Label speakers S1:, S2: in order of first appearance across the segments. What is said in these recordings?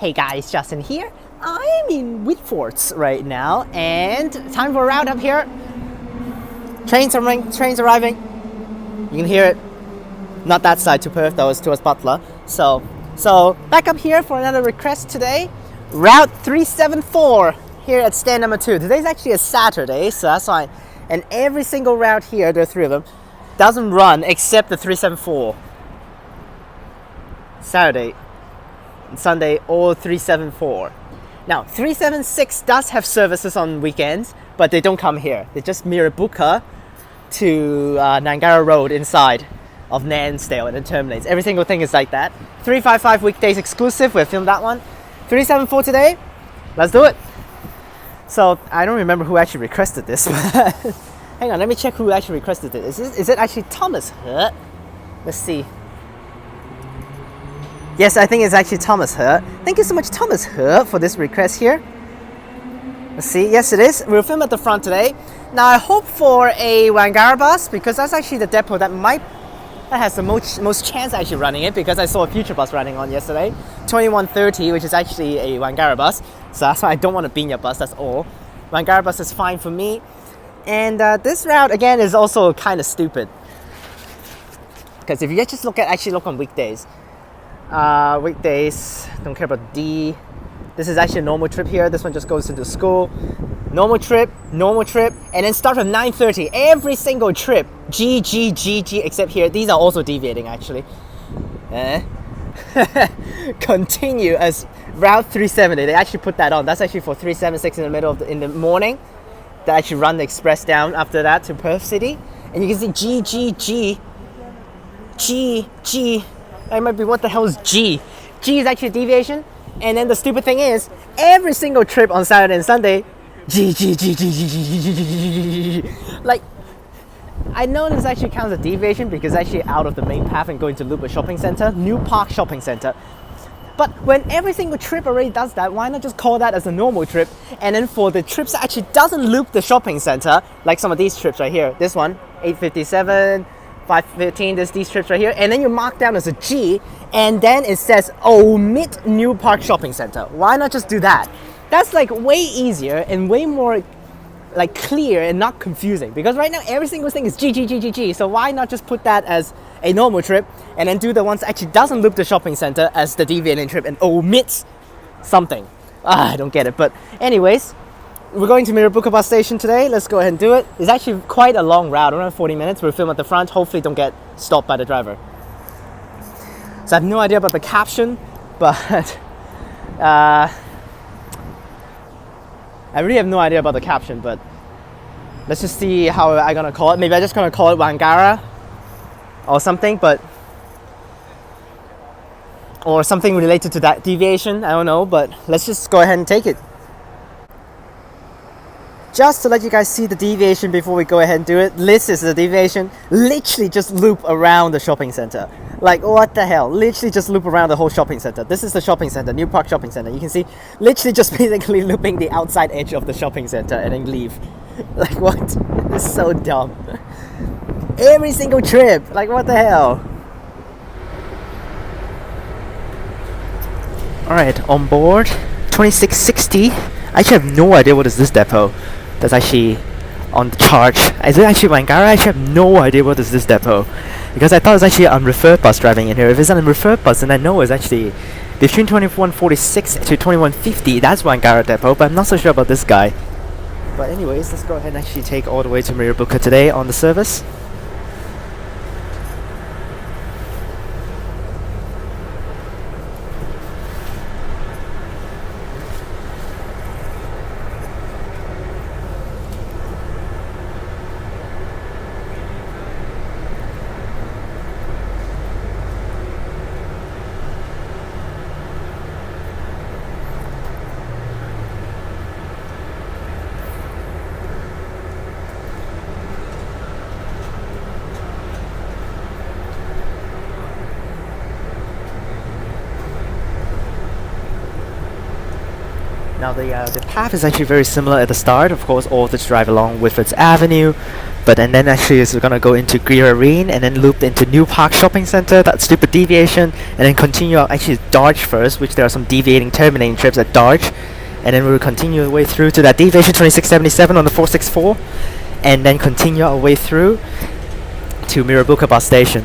S1: Hey guys, Justin here. I'm in Whitfords right now, and time for a round up here. Trains arriving. You can hear it. Not that side to Perth, that was towards Butler. So back up here for another request today. Route 374 here at stand number 2. Today's actually a Saturday, so that's why. And every single route here, there are 3 of them, doesn't run except the 374. Saturday, Sunday, all 374. Now 376 does have services on weekends, but they don't come here. They just Mirrabooka to Wangara Road inside of Nansdale, and it terminates. Every single thing is like that. 355 weekdays exclusive. We've filmed that one. 374 today. Let's do it. So I don't remember who actually requested this, but hang on, let me check who actually requested it. Is it actually Thomas Hurt? Let's see. Yes, I think it's actually Thomas Hurt. Thank you so much, Thomas Hurt, for this request here. Let's see. Yes, it is. We'll film at the front today. Now, I hope for a Wangara bus, because that's actually the depot that has the most chance actually running it, because I saw a future bus running on yesterday. 2130, which is actually a Wangara bus. So that's why I don't want a Binya bus, that's all. Wangara bus is fine for me. And this route, again, is also kind of stupid. Because if you just look on weekdays. Weekdays, don't care about D. This is actually a normal trip here. This one just goes into school. Normal trip, and then start from 9:30. Every single trip, G, except here. These are also deviating actually. Continue as Route 370. They actually put that on. That's actually for 376 in the middle of in the morning. They actually run the express down after that to Perth City. And you can see G. I might be, what the hell is G? G is actually deviation. And then the stupid thing is, every single trip on Saturday and Sunday, G. Like, I know this actually counts as deviation because it's actually out of the main path and going to loop a shopping center, Newpark Shopping Center. But when every single trip already does that, why not just call that as a normal trip? And then for the trips that actually doesn't loop the shopping center, like some of these trips right here, this one, 857, 515, there's these trips right here, and then you mark down as a G, and then it says omit Newpark Shopping Center. Why not just do that? That's like way easier and way more like clear and not confusing, because right now every single thing is G. So why not just put that as a normal trip and then do the ones that actually doesn't loop the shopping center as the deviating trip and omits something? I don't get it, but anyways, we're going to Mirrabooka bus station today. Let's go ahead and do it. It's actually quite a long route, around 40 minutes. We'll film at the front. Hopefully don't get stopped by the driver. So I have no idea about the caption, but I really have no idea about the caption, but let's just see how I'm gonna call it. Maybe I'm just gonna call it Wangara or something, or something related to that deviation. I don't know, but let's just go ahead and take it. Just to let you guys see the deviation before we go ahead and do it, this is the deviation. Literally just loop around the shopping center. Like, what the hell? Literally just loop around the whole shopping center. This is the shopping center, Newpark Shopping Center. You can see, literally just basically looping the outside edge of the shopping center and then leave. Like, what? It's so dumb. Every single trip. Like, what the hell? Alright, on board. 2660. I actually have no idea what is this depot. That's actually on the charge. Is it actually Wangara? I actually have no idea what is this depot, because I thought it was actually an unreferred bus driving in here. If it's an unreferred bus, then I know it's actually between 2146 to 2150. That's Wangara depot, but I'm not so sure about this guy. But anyways, let's go ahead and actually take all the way to Mirrabooka today on the service. Now the path is actually very similar at the start. Of course, all just drive along Whitfords Avenue, But and then actually it's gonna go into Girrawheen and then loop into Newpark Shopping Center, that stupid deviation, and then continue out actually Darch first, which there are some deviating terminating trips at Darch, and then we'll continue our way through to that deviation 2677 on the 464, and then continue our way through to Mirrabooka bus station.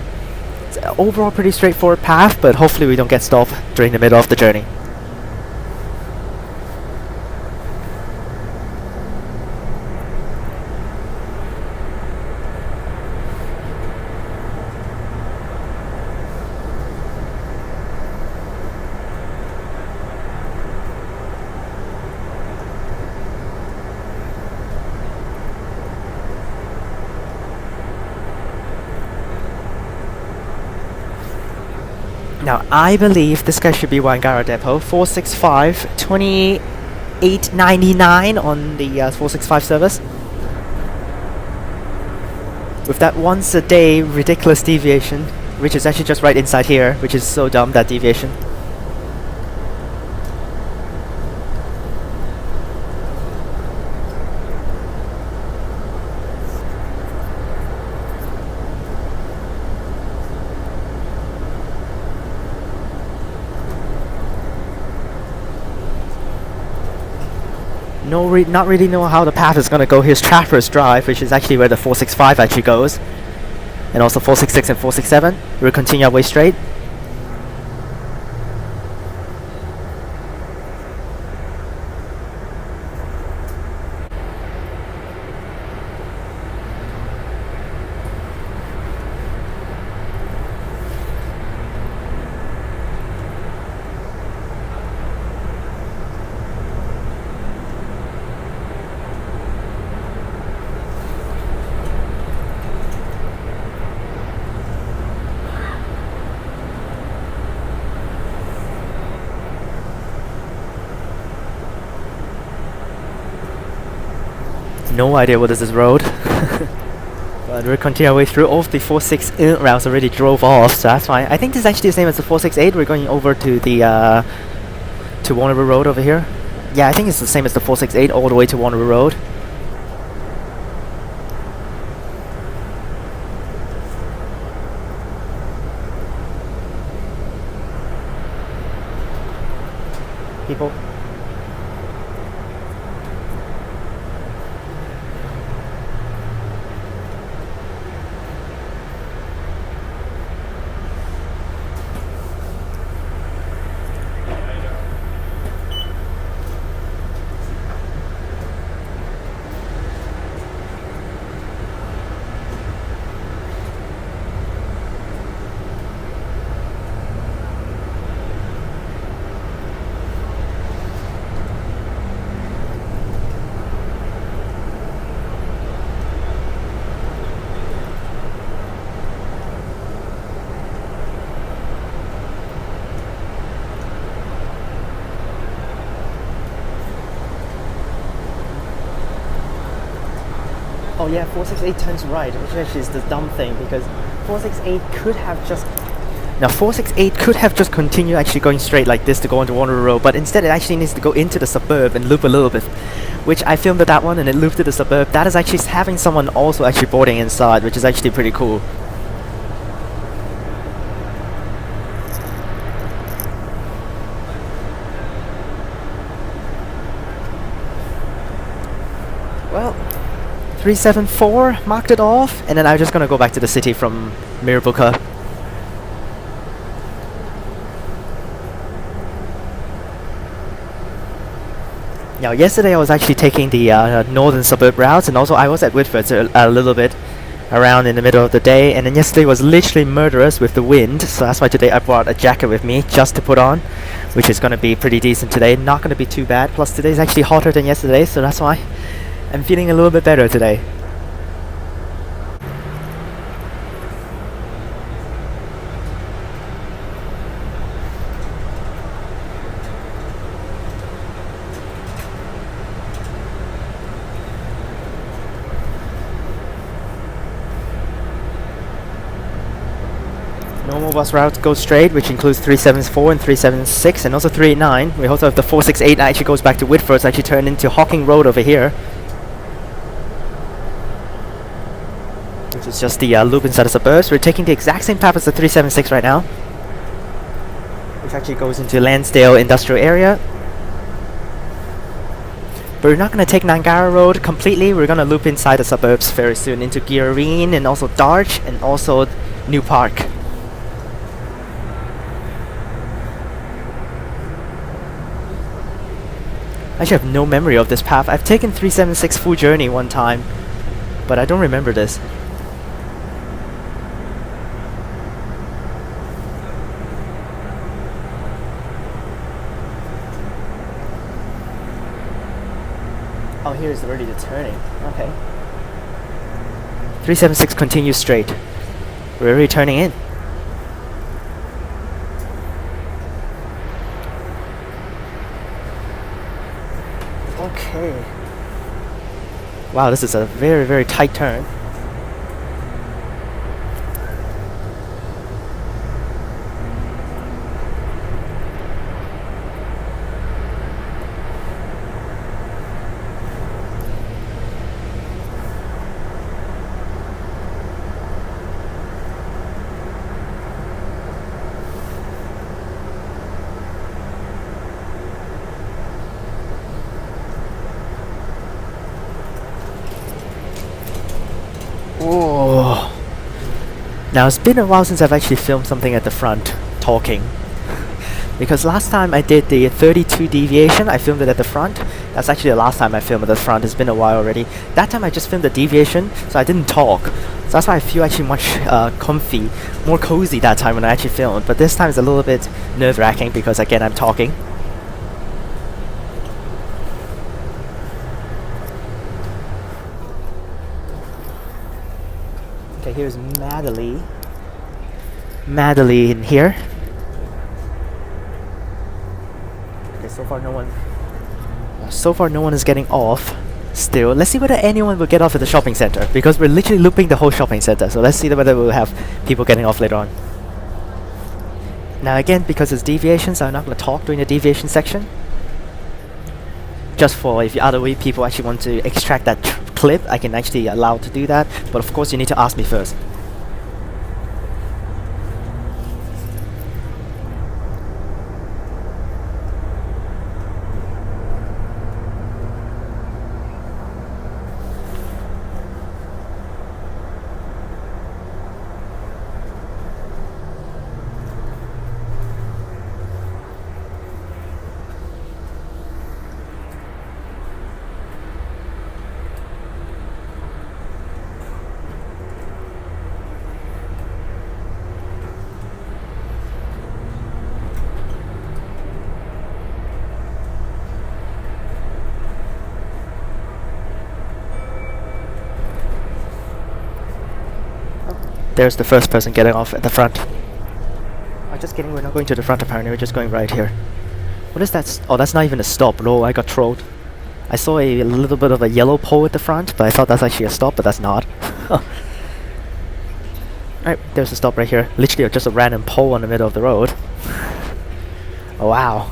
S1: It's an overall pretty straightforward path, but hopefully we don't get stopped during the middle of the journey. Now, I believe this guy should be Wangara depot, 465, 2899 on the 465 service. With that once a day ridiculous deviation, which is actually just right inside here, which is so dumb, that deviation. Not really know how the path is gonna go. Here's Transperth Drive, which is actually where the 465 actually goes, and also 466 and 467. We'll continue our way straight. No idea what is this road. But we'll continue our way through. All of the 468 routes already drove off, so that's fine. I think this is actually the same as the 468. We're going over to the to Wangara Road over here. Yeah, I think it's the same as the 468 all the way to Wangara Road. People. Oh yeah, 468 turns right, which actually is the dumb thing, because 468 could have just... Now 468 could have just continued actually going straight like this to go onto Wangara Road, but instead it actually needs to go into the suburb and loop a little bit. Which I filmed at that one and it looped to the suburb. That is actually having someone also actually boarding inside, which is actually pretty cool. Well, 374 marked it off, and then I'm just gonna go back to the city from Mirrabooka. Now yesterday I was actually taking the northern suburb routes, and also I was at Whitfords a little bit around in the middle of the day, and then yesterday was literally murderous with the wind, so that's why today I brought a jacket with me just to put on, which is gonna be pretty decent today, not gonna be too bad. Plus today's actually hotter than yesterday, so that's why I'm feeling a little bit better today. Normal bus route goes straight, which includes 374 and 376 and also 389. We also have the 468 that actually goes back to Whitfords, actually turned into Hawking Road over here. It's just the loop inside the suburbs. We're taking the exact same path as the 376 right now, which actually goes into Lansdale industrial area. But we're not going to take Wangara Road completely. We're going to loop inside the suburbs very soon into Girrawheen and also Darch and also Newpark. I actually have no memory of this path. I've taken 376 full journey one time, but I don't remember this. Oh, here's already the turning. Okay. 376 continues straight. We're already turning in. Okay. Wow, this is a very, very tight turn. Whoa. Now it's been a while since I've actually filmed something at the front, talking. Because last time I did the 32 deviation, I filmed it at the front. That's actually the last time I filmed at the front. It's been a while already. That time I just filmed the deviation, so I didn't talk. So that's why I feel actually much comfy, more cozy that time when I actually filmed. But this time it's a little bit nerve-wracking because again I'm talking. Okay, here's Madeley. Madeley in here. Okay, so far no one is getting off. Still, let's see whether anyone will get off at the shopping center, because we're literally looping the whole shopping center. So let's see whether we'll have people getting off later on. Now again, because it's deviations, I'm not going to talk during the deviation section. Just for if the other way people actually want to extract that clip, I can actually allow to do that. But of course you need to ask me first. There's the first person getting off at the front. Oh, just kidding, we're not going to the front apparently, we're just going right here. What is that? Oh, that's not even a stop. No, I got trolled. I saw a little bit of a yellow pole at the front, but I thought that's actually a stop, but that's not. Alright, there's a stop right here. Literally just a random pole in the middle of the road. Oh, wow.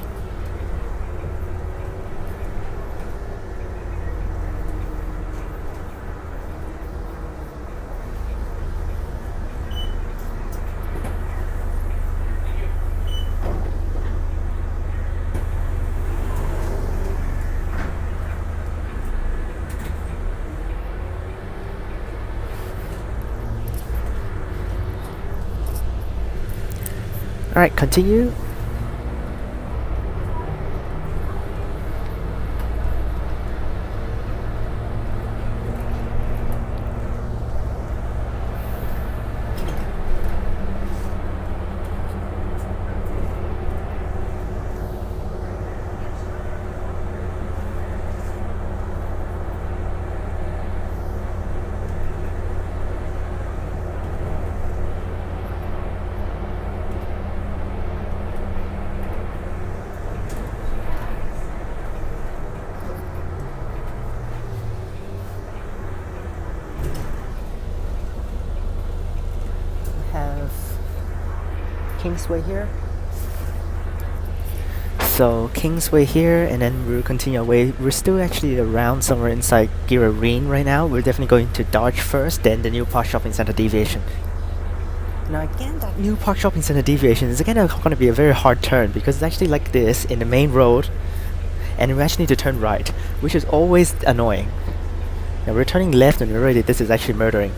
S1: Alright, continue. Kingsway here. So Kingsway here, and then we'll continue our way. We're still actually around somewhere inside Girrawheen right now. We're definitely going to Darch first, then the Newpark Shopping Center deviation. Now again, that Newpark Shopping Center deviation is again going to be a very hard turn because it's actually like this in the main road, and we actually need to turn right, which is always annoying. Now we're turning left, and already this is actually murdering.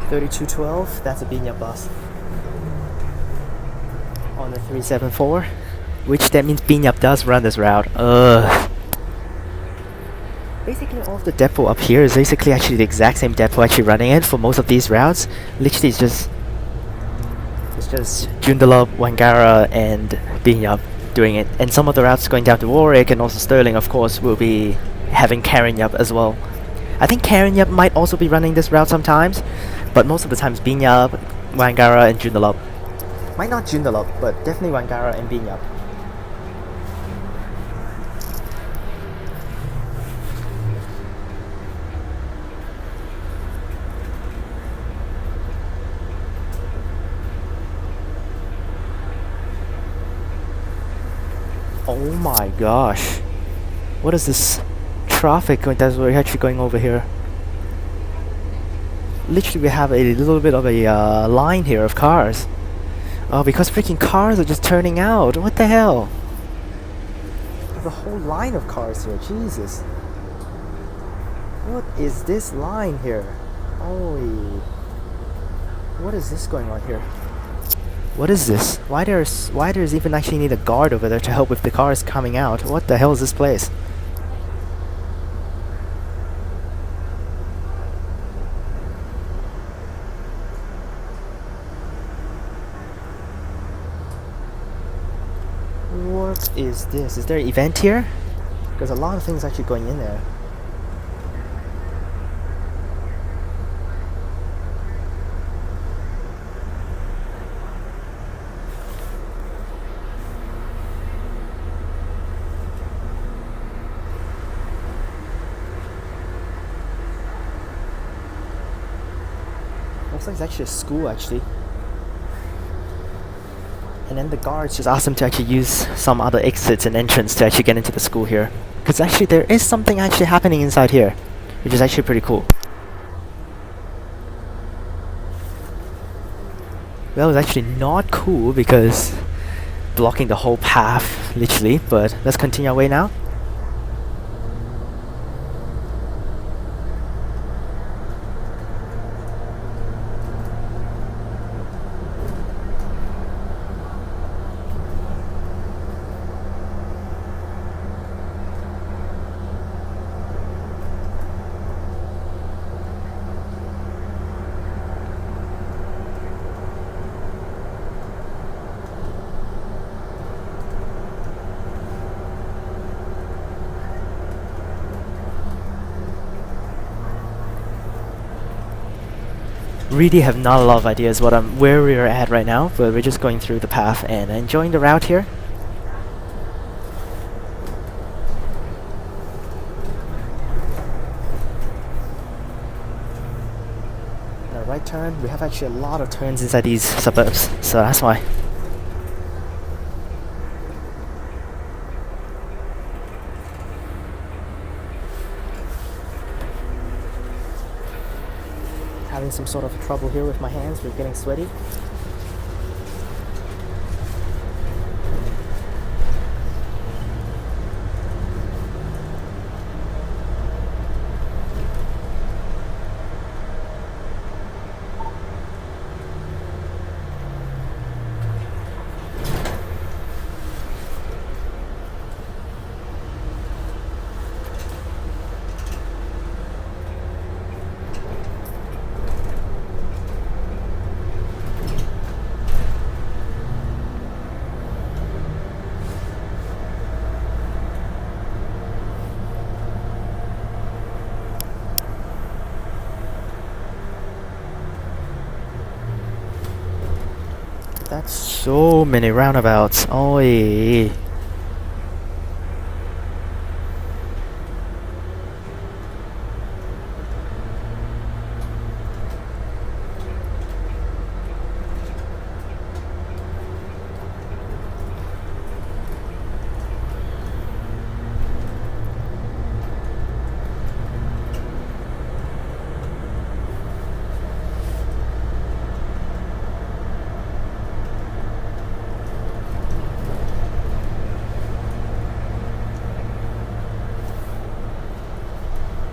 S1: (3212), that's a BS bus on the 374, which that means BS does run this route. Basically all of the depot up here is basically actually the exact same depot actually running it for most of these routes. Literally it's just Joondalup, Wangara and BS doing it, and some of the routes going down to Warwick and also Stirling of course will be having Karanyup as well. I think Karanyup might also be running this route sometimes, but most of the times BS, Wangara and Joondalup. Might not Joondalup, but definitely Wangara and BS. Oh my gosh. What is this traffic that we're actually going over here? Literally we have a little bit of a line here of cars. Oh, because freaking cars are just turning out. What the hell? There's a whole line of cars here. Jesus. What is this line here? Holy. What is this going on here? What is this? Why there's even actually need a guard over there to help with the cars coming out? What the hell is this place? What is this? Is there an event here? There's a lot of things actually going in there. Looks like it's actually a school actually. And then the guards just asked them to actually use some other exits and entrance to actually get into the school here. Because actually there is something actually happening inside here, which is actually pretty cool. Well, it's actually not cool because blocking the whole path, literally, but let's continue our way now. Really have not a lot of ideas where we're at right now, but we're just going through the path and enjoying the route here. And a right turn, we have actually a lot of turns inside these suburbs, so that's why. Having some sort of trouble here with my hands, we're getting sweaty. That's so many roundabouts. Oi.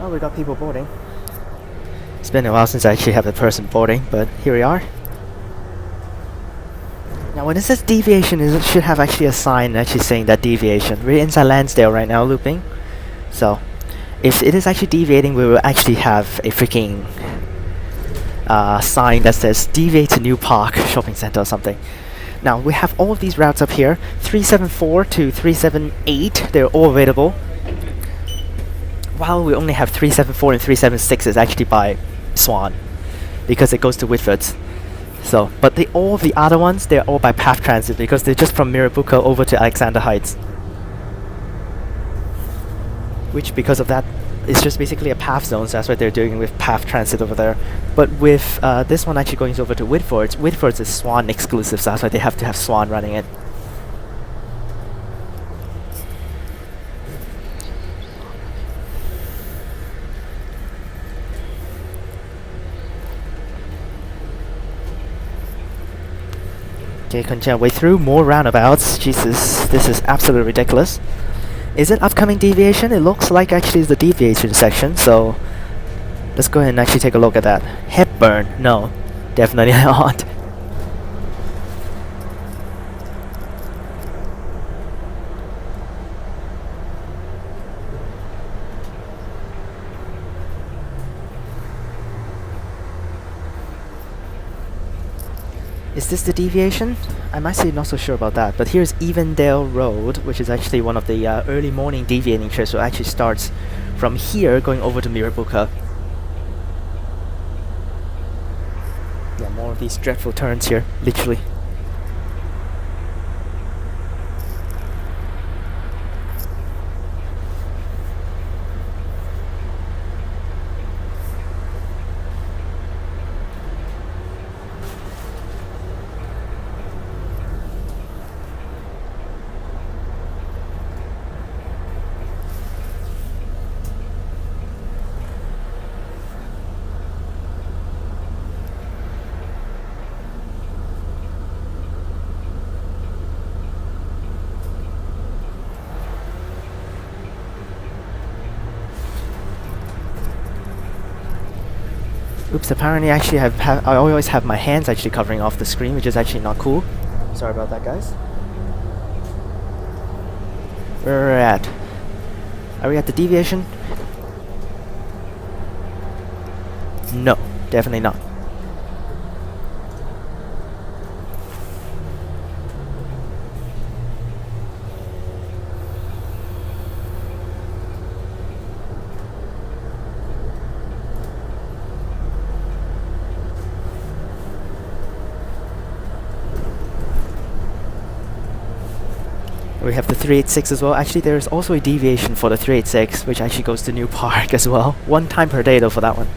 S1: Oh, we got people boarding. It's been a while since I actually have a person boarding, but here we are. Now when it says deviation, it should have actually a sign actually saying that deviation. We're inside Lansdale right now, looping. So, if it is actually deviating, we will actually have a freaking sign that says deviate to Newpark Shopping Center or something. Now we have all of these routes up here, 374 to 378, they're all available. While we only have 374 and 376 is actually by Swan, because it goes to Whitfords. So, but all the other ones, they're all by path transit because they're just from Mirrabooka over to Alexander Heights. Which, because of that, it's just basically a path zone, so that's what they're doing with path transit over there. But with this one actually going over to Whitfords, Whitfords is Swan exclusive, so that's why they have to have Swan running it. Okay, continue our way through, more roundabouts. Jesus, this is absolutely ridiculous. Is it upcoming deviation? It looks like actually it's the deviation section, so let's go ahead and actually take a look at that. Hepburn? No, definitely not. Is this the deviation? I'm actually not so sure about that, but here's Evendale Road, which is actually one of the early morning deviating trips, so it actually starts from here going over to Mirrabooka. Yeah, more of these dreadful turns here, literally. Oops, apparently actually I always have my hands actually covering off the screen, which is actually not cool. Sorry about that, guys. Where are we at? Are we at the deviation? No, definitely not. We have the 386 as well. Actually, there's also a deviation for the 386, which actually goes to Newpark as well. 1 time per day though for that one.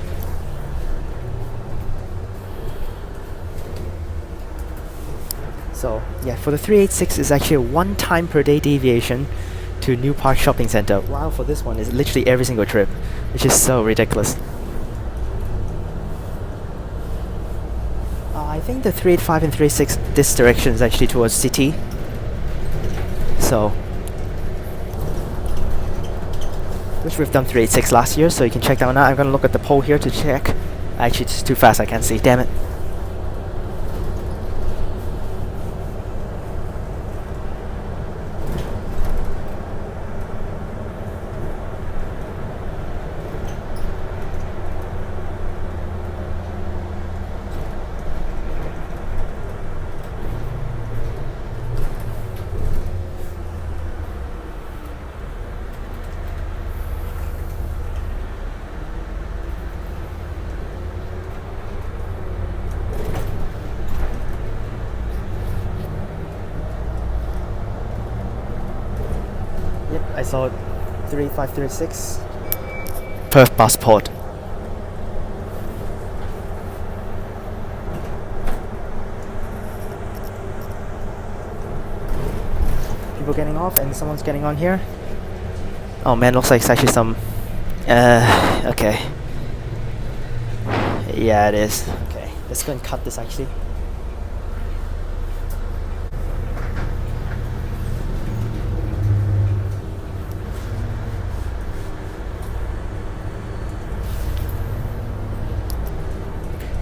S1: So, yeah, for the 386 is actually a 1 time per day deviation to Newpark Shopping Center. While for this one is literally every single trip, which is so ridiculous. I think the 385 and 386 this direction is actually towards City. So, which we've done 386 last year, so you can check that one out. I'm gonna look at the poll here to check. Actually, it's too fast, I can't see, damn it. saw 3536 Perth Busport. People getting off and someone's getting on here. Oh man, looks like it's actually some okay. Yeah, it is. Okay, let's go and cut this actually.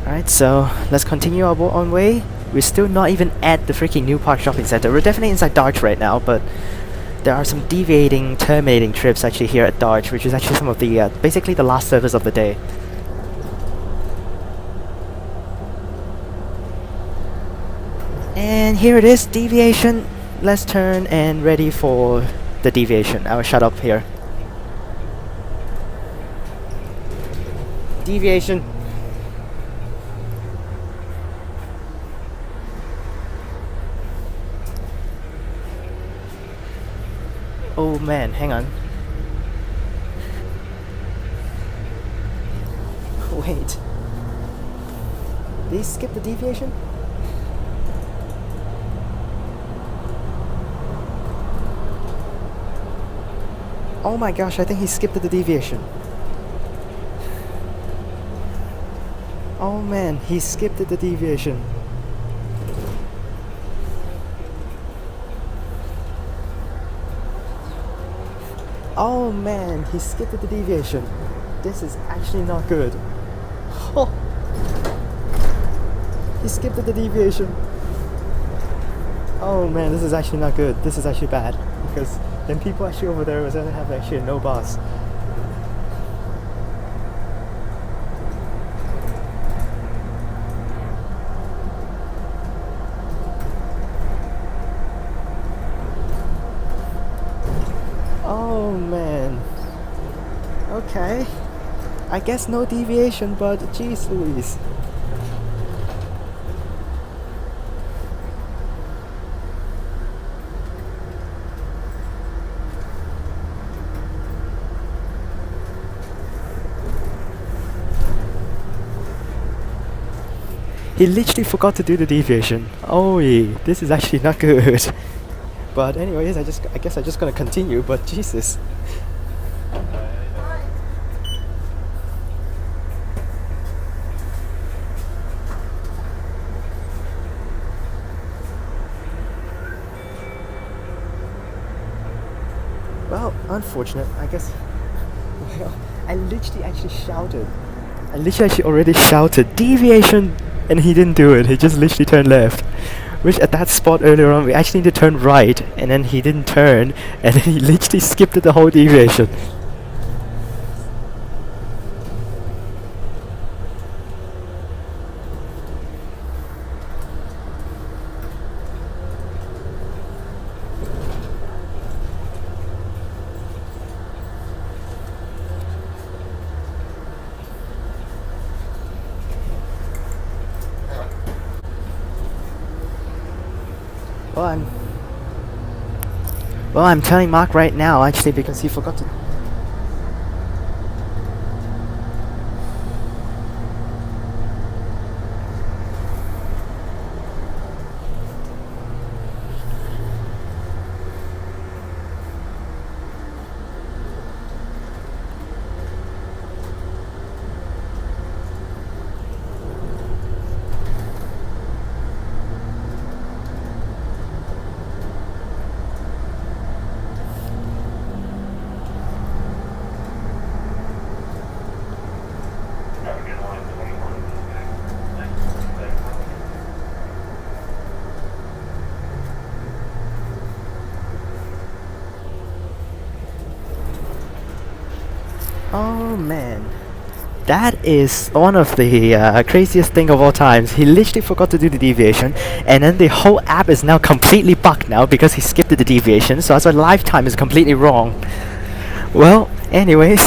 S1: Alright, so let's continue our own way. We're still not even at the freaking Newpark Shopping Center. We're definitely inside Darch right now, but there are some deviating, terminating trips actually here at Darch, which is actually some of the, basically the last service of the day. And here it is, deviation. Let's turn and ready for the deviation. I will shut up here. Deviation. Oh man, hang on. Wait. Did he skip the deviation? Oh my gosh, I think he skipped the deviation. Oh man, he skipped the deviation. Oh man, he skipped the deviation. This is actually not good. Oh. He skipped the deviation. Oh man, this is actually not good. This is actually bad. Because then people actually over there was going to have actually no bus. Oh man. Okay. I guess no deviation, but jeez Louise. He literally forgot to do the deviation. Oh, this is actually not good. But anyways, I guess I'm just gonna continue, but Jesus. Well, unfortunate, I guess. Well, I literally actually shouted. I literally actually already shouted deviation, and he didn't do it. He just literally turned left. Which at that spot earlier on, we actually need to turn right, and then he didn't turn, and then he literally skipped the whole deviation. Well, I'm telling Mark right now, actually, because he forgot to. Oh man, that is one of the craziest thing of all times. He literally forgot to do the deviation, and then the whole app is now completely bugged now because he skipped the deviation, so that's why lifetime is completely wrong. Well, anyways.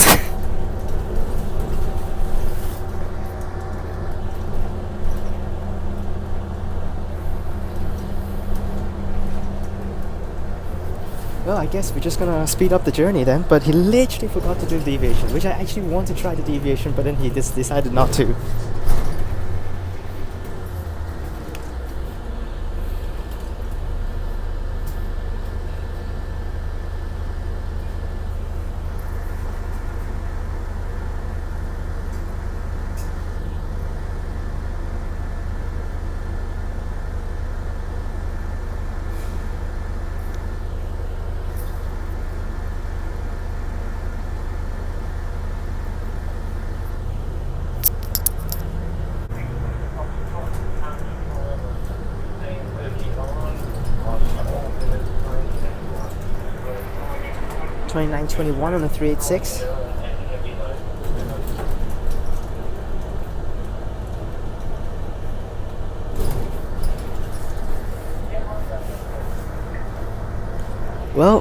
S1: Well, I guess we're just gonna speed up the journey then. But he literally forgot to do the deviation, which I actually want to try the deviation, but then he just decided not to. $29.21 on the 386. Well,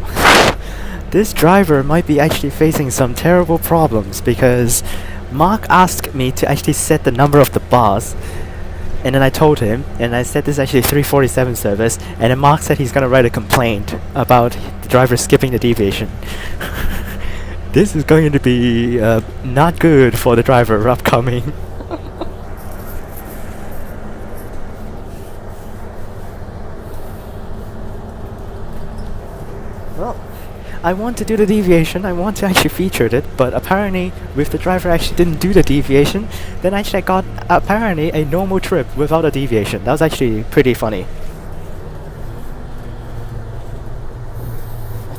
S1: this driver might be actually facing some terrible problems because Mark asked me to actually set the number of the bus, and then I told him, and I said this is actually 347 service, and then Mark said he's gonna write a complaint about the driver skipping the deviation. This is going to be not good for the driver upcoming. Well, I want to do the deviation, I want to actually feature it, but apparently if the driver actually didn't do the deviation, then actually I got apparently a normal trip without a deviation. That was actually pretty funny.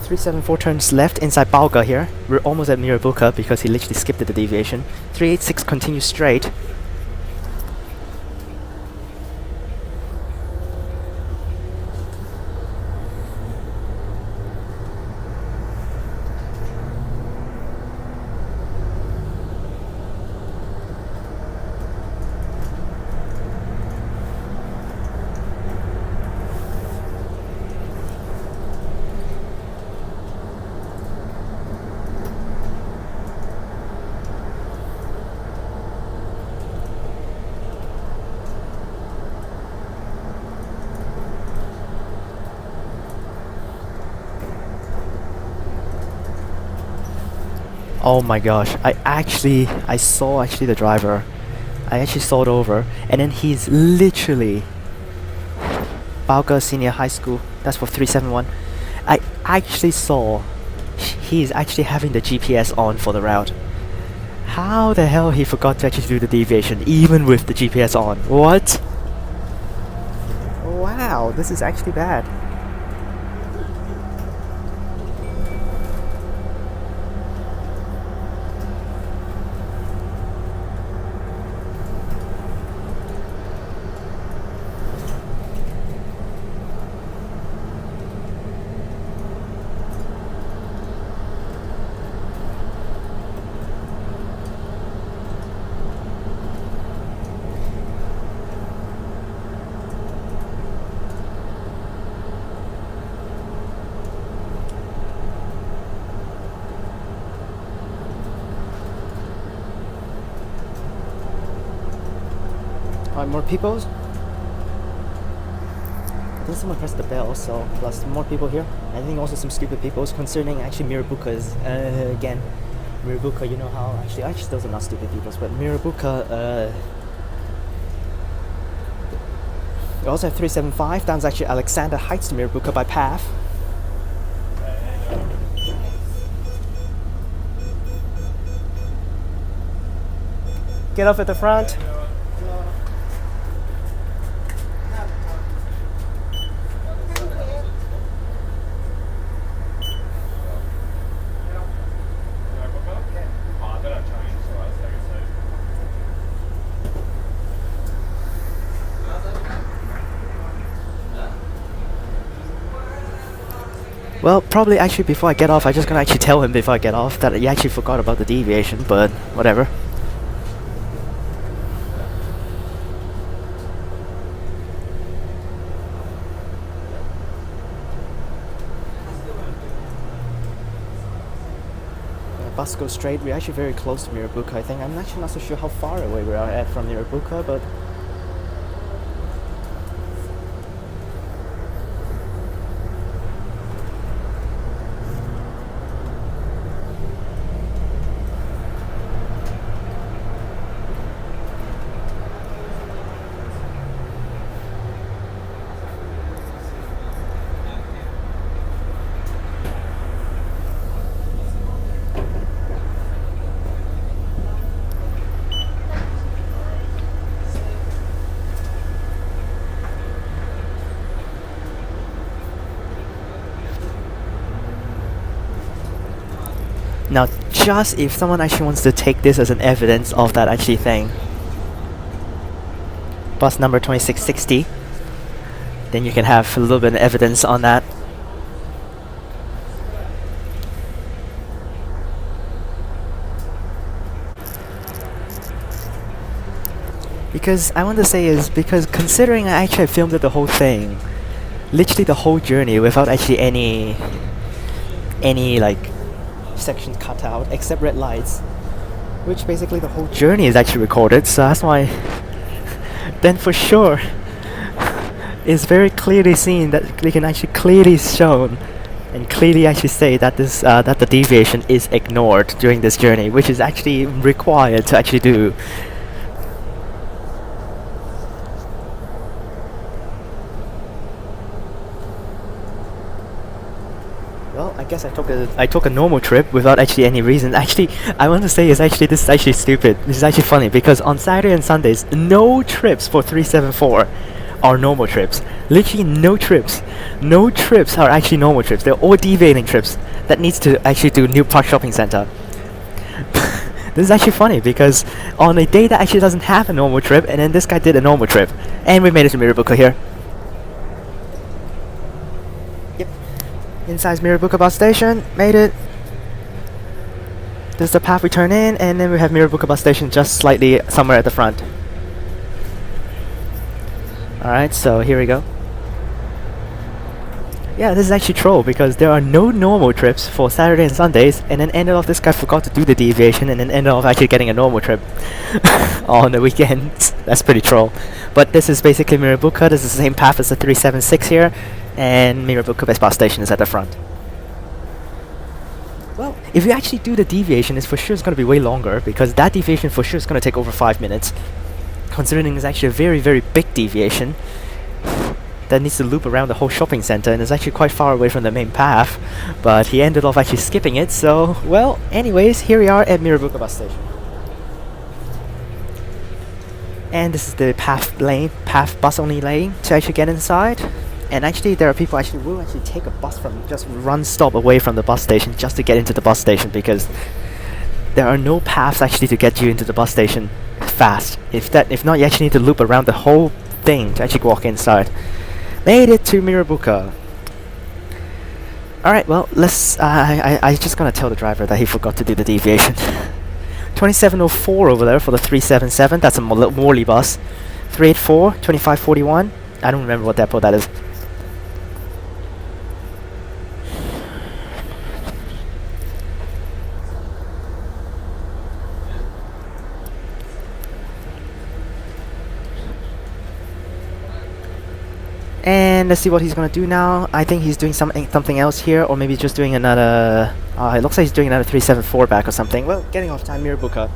S1: 374 turns left inside Balga here. We're almost at Mirrabooka because he literally skipped the deviation. 386 continues straight. Oh my gosh, I saw actually the driver. I actually saw it over, and then he's literally Balga Senior High School. That's for 371. I actually saw he's actually having the GPS on for the route. How the hell he forgot to actually do the deviation even with the GPS on? What? Wow, this is actually bad. More people. I think someone pressed the bell, so plus more people here. I think also some stupid people concerning actually Mirrabooka's again. Mirrabooka, you know how actually those are not stupid people, but Mirrabooka we also have 375, that's actually Alexander Heights to Mirrabooka by path. Get off at the front. Well, probably actually before I get off, I'm just gonna actually tell him before I get off that he actually forgot about the deviation, but whatever. Bus goes straight. We're actually very close to Mirrabooka, I think. I'm actually not so sure how far away we are at from Mirrabooka, but Now, just if someone actually wants to take this as an evidence of that actually thing, bus number 2660, then you can have a little bit of evidence on that. Because I want to say is, because considering I actually filmed the whole thing, literally the whole journey without actually any like sections cut out except red lights, which basically the whole journey is actually recorded, so that's why then for sure it's very clearly seen that they can actually clearly shown and clearly actually say that this that the deviation is ignored during this journey, which is actually required to actually do. Well, I guess I took a normal trip without actually any reason. Actually, I want to say is actually this is actually stupid. This is actually funny because on Saturday and Sundays, no trips for 374 are normal trips. Literally no trips. No trips are actually normal trips. They're all deviating trips that needs to actually do Newpark Shopping Center. This is actually funny because on a day that actually doesn't have a normal trip, and then this guy did a normal trip, and we made it to Mirrabooka here. Inside Mirrabooka bus station, made it. This is the path we turn in, and then we have Mirrabooka bus station just slightly somewhere at the front. Alright, so here we go. Yeah, this is actually troll because there are no normal trips for Saturday and Sundays, and then ended off this guy forgot to do the deviation, and then ended off actually getting a normal trip on the weekends. That's pretty troll. But this is basically Mirrabooka. This is the same path as the 376 here. And Mirrabooka bus station is at the front. Well, if you actually do the deviation, it's for sure it's going to be way longer because that deviation for sure is going to take over 5 minutes. Considering it's actually a very, very big deviation that needs to loop around the whole shopping center and is actually quite far away from the main path. But he ended off actually skipping it, so, well, anyways, here we are at Mirrabooka bus station. And this is the path bus only lane to actually get inside. And actually there are people actually will actually take a bus from just one stop away from the bus station just to get into the bus station because there are no paths actually to get you into the bus station fast. If not, you actually need to loop around the whole thing to actually walk inside. Made it to Mirrabooka. Alright, well, let's I just gonna tell the driver that he forgot to do the deviation. 2704 over there for the 377, that's a Morley bus. 384, 2541, I don't remember what depot that is. And let's see what he's gonna do now. I think he's doing something else here, or maybe just doing another. It looks like he's doing another 374 back or something. Well, getting off time, Mirrabooka.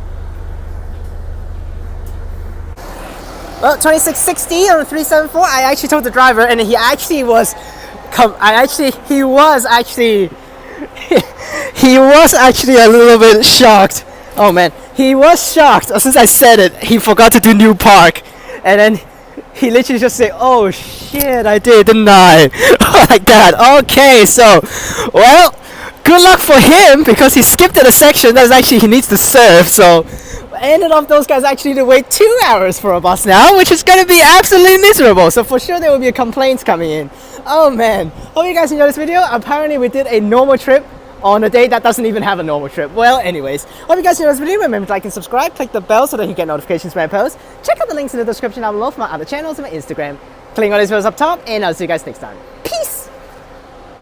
S1: Well, 2660 on the 374. I actually told the driver, and he actually was. He was actually a little bit shocked. Oh man, he was shocked. As soon as I said it, he forgot to do Newpark, and then. He literally just said, "Oh shit, I did, didn't I?" Like that. Okay, so, well, good luck for him because he skipped at a section that actually he needs to serve. So, ended up those guys actually need to wait 2 hours for a bus now, which is going to be absolutely miserable. So for sure there will be complaints coming in. Oh man, hope you guys enjoyed this video. Apparently we did a normal trip on a day that doesn't even have a normal trip. Well, anyways, hope you guys enjoyed this video. Remember to like and subscribe, click the bell so that you get notifications when I post. Check out the links in the description down below for my other channels and my Instagram. Click on these videos up top, and I'll see you guys next time.